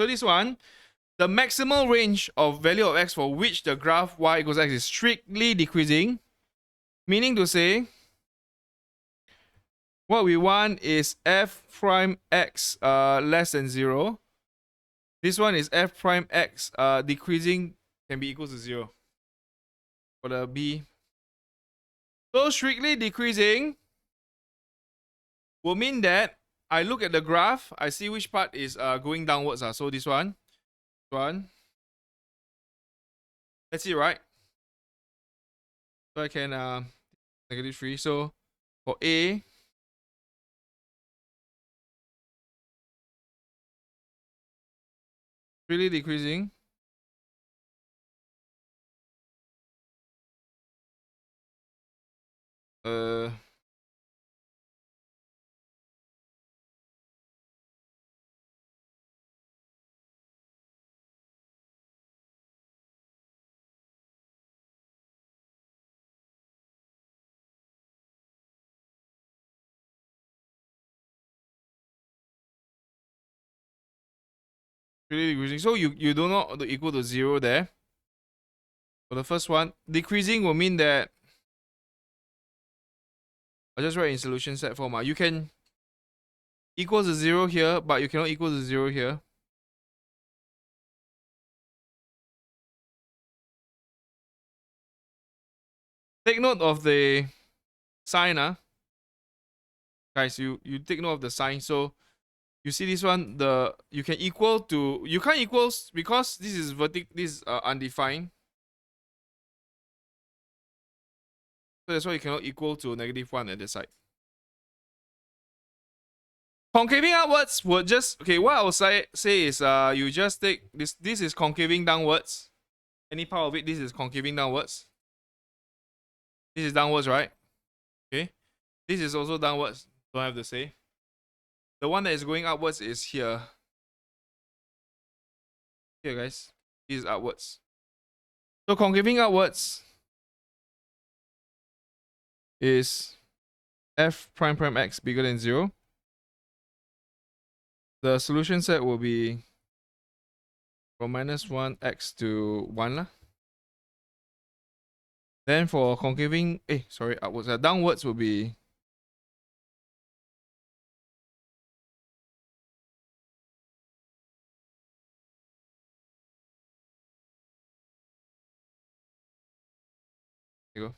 So this one, the maximal range of value of x for which the graph y equals x is strictly decreasing, meaning to say, what we want is f prime x less than 0. This one is f prime x decreasing can be equal to 0 for the B. So strictly decreasing will mean that I look at the graph, I see which part is going downwards. So this one. That's it, right? So I can -3. So for A, really decreasing. Really decreasing. So you do not equal to 0 there. For the first one, decreasing will mean that I'll just write in solution set form. You can equal to 0 here, but you cannot equal to 0 here. Take note of the sign, guys. You take note of the sign. So you see this one, you can equal to, you can't equal because this is this is undefined. So that's why you cannot equal to -1 at this side. Concaving upwards would just, okay, what I will say is you just take this is concaving downwards. Any part of it, this is concaving downwards. This is downwards, right? Okay. This is also downwards. Don't have to say. The one that is going upwards is here. Here, guys. This is upwards. So concaving upwards is f prime prime x bigger than 0. The solution set will be from -1 x to 1 lah. Then for concaving, upwards, downwards will be there you go.